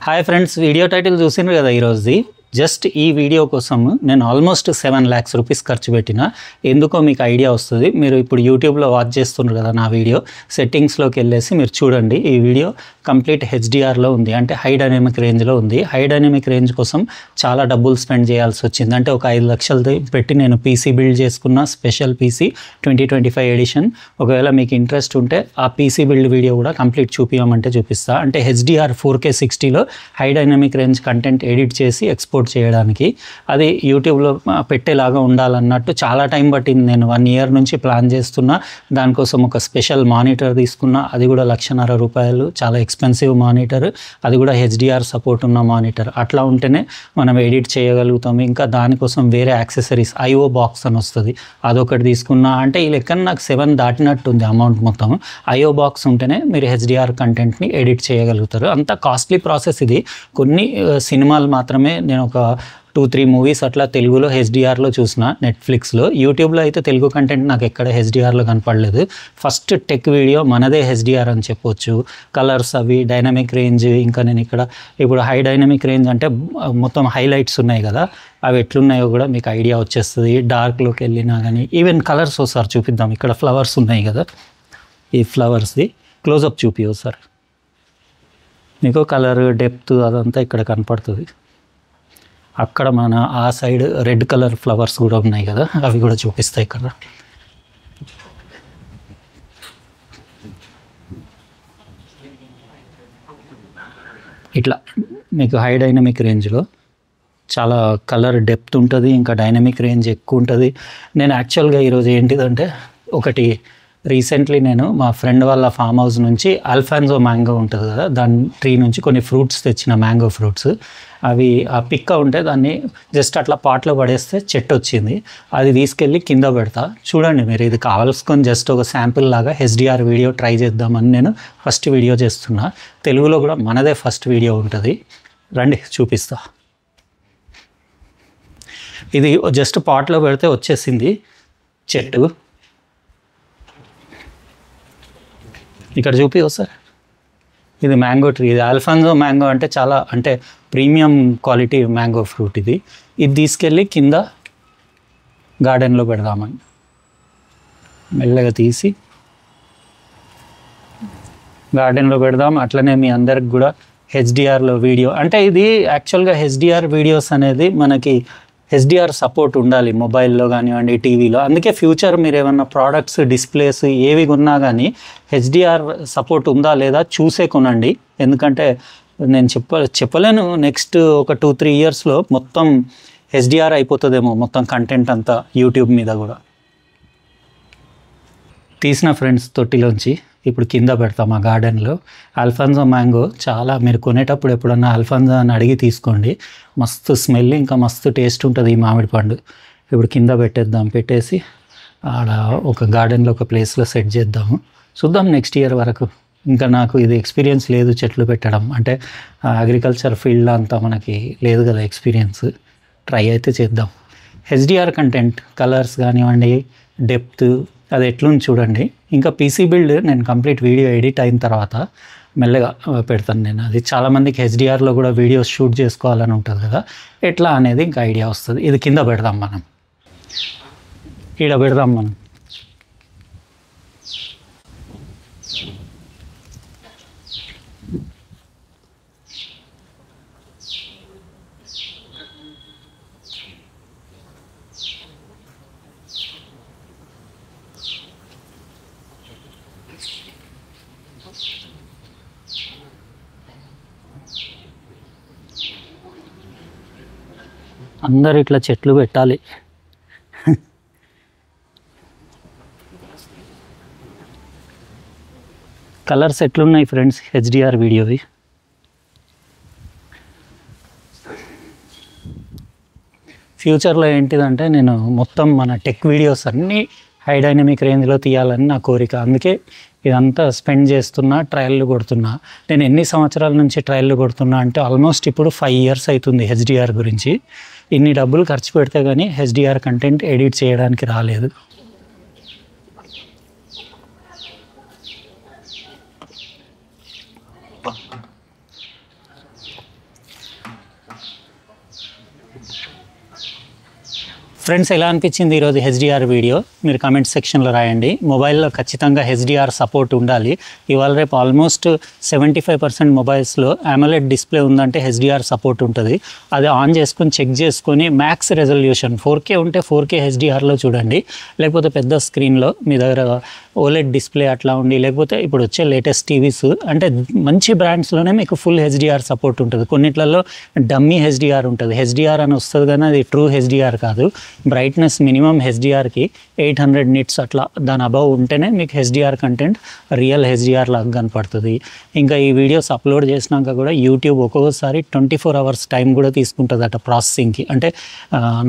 Hi friends, video title చూసినారు కదా ఈరోజుది. Just ఈ వీడియో కోసం నేను ఆల్మోస్ట్ 7 lakhs రూపీస్ ఖర్చు పెట్టిన. ఎందుకో మీకు ఐడియా వస్తుంది. మీరు ఇప్పుడు యూట్యూబ్లో వాచ్ చేస్తున్నారు కదా నా వీడియో, సెట్టింగ్స్లోకి వెళ్ళేసి మీరు చూడండి. ఈ వీడియో కంప్లీట్ హెచ్డిఆర్లో ఉంది, అంటే హై డైనమిక్ రేంజ్లో ఉంది. హై డైనమిక్ రేంజ్ కోసం చాలా డబ్బులు స్పెండ్ చేయాల్సి వచ్చింది. అంటే ఒక 5 లక్షలు పెట్టి నేను పీసీ బిల్డ్ చేసుకున్న, స్పెషల్ పీసీ 2025 ఎడిషన్. ఒకవేళ మీకు ఇంట్రెస్ట్ ఉంటే ఆ పీసీ బిల్డ్ వీడియో కూడా కంప్లీట్ చూపించమంటే చూపిస్తా. అంటే హెచ్డిఆర్ 4K 60లో high dynamic range content edit చేసి ఎక్స్పోర్ట్ చేయడానికి, అది యూట్యూబ్లో పెట్టేలాగా ఉండాలన్నట్టు చాలా టైం పట్టింది. నేను 1 year నుంచి ప్లాన్ చేస్తున్నా. దానికోసం ఒక స్పెషల్ మానిటర్ తీసుకున్నా, అది కూడా ₹1,50,000. చాలా ఎక్స్పెన్సివ్ మానిటర్, అది కూడా హెచ్డిఆర్ సపోర్ట్ ఉన్న మానిటర్. అట్లా ఉంటేనే మనం ఎడిట్ చేయగలుగుతాం. ఇంకా దానికోసం వేరే యాక్సెసరీస్ ఐఓ బాక్స్ అని వస్తుంది, అదొకటి తీసుకున్నా. అంటే ఈ లెక్కన నాకు 7 దాటినట్టుంది అమౌంట్ మొత్తం. ఐఓ బాక్స్ ఉంటేనే మీరు హెచ్డిఆర్ కంటెంట్ని ఎడిట్ చేయగలుగుతారు. అంత కాస్ట్లీ ప్రాసెస్ ఇది. కొన్ని సినిమాలు మాత్రమే నేను ఒక 2-3 మూవీస్ అట్లా తెలుగులో హెచ్డిఆర్లో చూసిన, నెట్ఫ్లిక్స్లో. యూట్యూబ్లో అయితే తెలుగు కంటెంట్ నాకు ఎక్కడ హెచ్డిఆర్లో కనపడలేదు. ఫస్ట్ టెక్ వీడియో మనదే హెచ్డిఆర్ అని చెప్పొచ్చు. కలర్స్ అవి, డైనమిక్ రేంజ్. ఇంకా నేను ఇక్కడ ఇప్పుడు హై డైనమిక్ రేంజ్ అంటే మొత్తం హైలైట్స్ ఉన్నాయి కదా, అవి ఎట్లున్నాయో కూడా మీకు ఐడియా వచ్చేస్తుంది. డార్క్లోకి వెళ్ళినా కానీ ఈవెన్ కలర్స్ ఒకసారి చూపిద్దాం. ఇక్కడ ఫ్లవర్స్ ఉన్నాయి కదా, ఈ ఫ్లవర్స్ది క్లోజప్ చూపియో సార్. మీకు కలర్ డెప్త్ అదంతా ఇక్కడ కనపడుతుంది. అక్కడ మన ఆ సైడ్ రెడ్ కలర్ ఫ్లవర్స్ కూడా ఉన్నాయి కదా, అవి కూడా చూపిస్తాయి ఇక్కడ. ఇట్లా మీకు హై డైనమిక్ రేంజ్లో చాలా కలర్ డెప్త్ ఉంటుంది, ఇంకా డైనమిక్ రేంజ్ ఎక్కువ ఉంటుంది. నేను యాక్చువల్గా ఈరోజు ఏంటిదంటే, ఒకటి రీసెంట్లీ నేను మా ఫ్రెండ్ వాళ్ళ ఫామ్ హౌస్ నుంచి అల్ఫాన్సో మ్యాంగో ఉంటుంది కదా, దాని ట్రీ నుంచి కొన్ని ఫ్రూట్స్ తెచ్చిన, మ్యాంగో ఫ్రూట్స్. అవి ఆ పిక్క ఉంటే దాన్ని జస్ట్ అట్లా పాట్లో పడేస్తే చెట్టు వచ్చింది. అది తీసుకెళ్ళి కింద పెడతా. చూడండి మీరు, ఇది కావాల్సుకొని జస్ట్ ఒక శాంపిల్ లాగా హెచ్డిఆర్ వీడియో ట్రై చేద్దామని నేను ఫస్ట్ వీడియో చేస్తున్నా. తెలుగులో కూడా మనదే ఫస్ట్ వీడియో ఉంటుంది, రండి చూపిస్తా. ఇది జస్ట్ పాట్లో పెడితే వచ్చేసింది చెట్టు. ఇక్కడ చూపియో సార్, ఇది మ్యాంగో ట్రీ. ఇది అల్ఫాన్సో మ్యాంగో అంటే చాలా, అంటే ప్రీమియం క్వాలిటీ మ్యాంగో ఫ్రూట్ ఇది. ఇది తీసుకెళ్ళి కింద గార్డెన్లో పెడదామని మెల్లగా తీసి గార్డెన్లో పెడదాం. అట్లనే మీ అందరికి కూడా హెచ్డిఆర్లో వీడియో, అంటే ఇది యాక్చువల్గా హెచ్డిఆర్ వీడియోస్ అనేది మనకి హెచ్డిఆర్ సపోర్ట్ ఉండాలి మొబైల్లో కానివ్వండి, టీవీలో. అందుకే ఫ్యూచర్ మీరు ఏమన్నా ప్రోడక్ట్స్, డిస్ప్లేస్ ఏవి కొన్నా కానీ హెచ్డిఆర్ సపోర్ట్ ఉందా లేదా చూసే కొనండి. ఎందుకంటే నేను చెప్పలేను, నెక్స్ట్ ఒక 2-3 yearsలో మొత్తం హెచ్డిఆర్ అయిపోతుందేమో మొత్తం కంటెంట్ అంతా యూట్యూబ్ మీద కూడా. తీసిన ఫ్రెండ్స్ తొట్టిలోంచి ఇప్పుడు కింద పెడతాం ఆ గార్డెన్లో. అల్ఫాన్సో మ్యాంగో చాలా, మీరు కొనేటప్పుడు ఎప్పుడన్నా అల్ఫాన్సో అని అడిగి తీసుకోండి. మస్తు స్మెల్, ఇంకా మస్తు టేస్ట్ ఉంటుంది ఈ మామిడి పండు. ఇప్పుడు కింద పెట్టేద్దాం. పెట్టేసి ఆడ ఒక గార్డెన్లో ఒక ప్లేస్లో సెట్ చేద్దాము. చూద్దాం నెక్స్ట్ ఇయర్ వరకు. ఇంకా నాకు ఇది ఎక్స్పీరియన్స్ లేదు చెట్లు పెట్టడం, అంటే అగ్రికల్చర్ ఫీల్డ్లో అంతా మనకి లేదు కదా ఎక్స్పీరియన్స్. ట్రై అయితే చేద్దాం. హెచ్డిఆర్ కంటెంట్, కలర్స్ కానివ్వండి, డెప్త్, అది ఎట్లుంది చూడండి. ఇంకా పీసీ బిల్డ్ నేను కంప్లీట్ వీడియో ఎడిట్ అయిన తర్వాత మెల్లగా పెడతాను నేను. అది చాలామందికి హెచ్డిఆర్లో కూడా వీడియోస్ షూట్ చేసుకోవాలని ఉంటుంది కదా, ఎట్లా అనేది ఇంకా ఐడియా వస్తుంది. ఇది కింద పెడదాం మనం, ఈడ పెడదాం మనం. అందరు ఇట్లా చెట్లు పెట్టాలి. కలర్స్ ఎట్లున్నాయి ఫ్రెండ్స్ హెచ్డిఆర్ వీడియోవి. ఫ్యూచర్లో ఏంటిదంటే, నేను మొత్తం మన టెక్ వీడియోస్ అన్నీ హై డైనమిక్ రేంజ్లో తీయాలని నా కోరిక. అందుకే ఇదంతా స్పెండ్ చేస్తున్నా, ట్రయల్లు కొడుతున్నా. నేను ఎన్ని సంవత్సరాల నుంచి ట్రయల్లు కొడుతున్నా అంటే ఆల్మోస్ట్ ఇప్పుడు 5 years అవుతుంది హెచ్డిఆర్ గురించి. ఇన్ని డబ్బులు ఖర్చు పెడితే కానీ హెచ్డిఆర్ కంటెంట్ ఎడిట్ చేయడానికి రాలేదు. ఫ్రెండ్స్, ఎలా అనిపించింది ఈరోజు హెచ్డిఆర్ వీడియో? మీరు కామెంట్ సెక్షన్లో రాయండి. మొబైల్లో ఖచ్చితంగా హెచ్డిఆర్ సపోర్ట్ ఉండాలి. ఇవాళ రేపు ఆల్మోస్ట్ 75% మొబైల్స్లో AMOLED డిస్ప్లే ఉందంటే హెచ్డిఆర్ సపోర్ట్ ఉంటుంది. అది ఆన్ చేసుకొని చెక్ చేసుకొని మ్యాక్స్ రెజల్యూషన్ 4K ఉంటే 4K హెచ్డిఆర్లో చూడండి. లేకపోతే పెద్ద స్క్రీన్లో మీ దగ్గర OLED డిస్ప్లే అట్లా ఉండి, లేకపోతే ఇప్పుడు వచ్చే లేటెస్ట్ టీవీస్ అంటే మంచి బ్రాండ్స్లోనే మీకు ఫుల్ హెచ్డిఆర్ సపోర్ట్ ఉంటుంది. కొన్నిట్లలో డమ్మీ హెచ్డిఆర్ ఉంటుంది. హెచ్డిఆర్ అని వస్తుంది కానీ అది ట్రూ హెచ్డిఆర్ కాదు. బ్రైట్నెస్ మినిమం హెచ్డిఆర్కి 800 నిట్స్ అట్లా దాని అబవ్ ఉంటేనే మీకు హెచ్డిఆర్ కంటెంట్ రియల్ హెచ్డిఆర్ లాగా కనపడుతుంది. ఇంకా ఈ వీడియోస్ అప్లోడ్ చేసినాక కూడా యూట్యూబ్ ఒక్కొక్కసారి 24 అవర్స్ టైం కూడా తీసుకుంటుంది అట ప్రాసెసింగ్కి. అంటే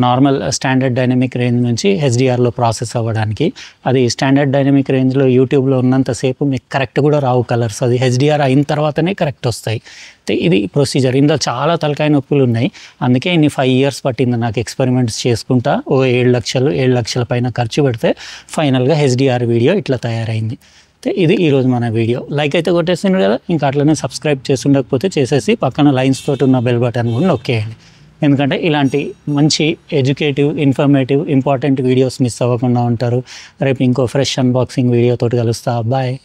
నార్మల్ స్టాండర్డ్ డైనమిక్ రేంజ్ నుంచి హెచ్డిఆర్లో ప్రాసెస్ అవ్వడానికి. అది స్టాండర్డ్ డైనమిక్ రేంజ్లో యూట్యూబ్లో ఉన్నంతసేపు మీకు కరెక్ట్ కూడా రావు కలర్స్. అది హెచ్డిఆర్ అయిన తర్వాతనే కరెక్ట్ వస్తాయి. ఇది ప్రొసీజర్. ఇందులో చాలా తలకాయ నొప్పులు ఉన్నాయి. అందుకే ఇన్ని 5 years పట్టింది నాకు ఎక్స్పెరిమెంట్స్ చేసుకుంటా. 7 లక్షల పైన ఖర్చు పెడితే ఫైనల్గా హెచ్డిఆర్ వీడియో ఇట్లా తయారైంది. ఇది ఈరోజు మన వీడియో. లైక్ అయితే కొట్టేసిండ్రు కదా, ఇంకా అట్లనే సబ్స్క్రైబ్ చేసి ఉండకపోతే చేసేసి పక్కన లైన్స్ తోటి ఉన్న బెల్ బటన్ కూడా నొక్కేయండి. ఎందుకంటే ఇలాంటి మంచి educative, informative, important videos miss అవ్వకుండా ఉంటారు. రేపు ఇంకో ఫ్రెష్ అన్బాక్సింగ్ వీడియో తోటి కలుస్తా. బాయ్.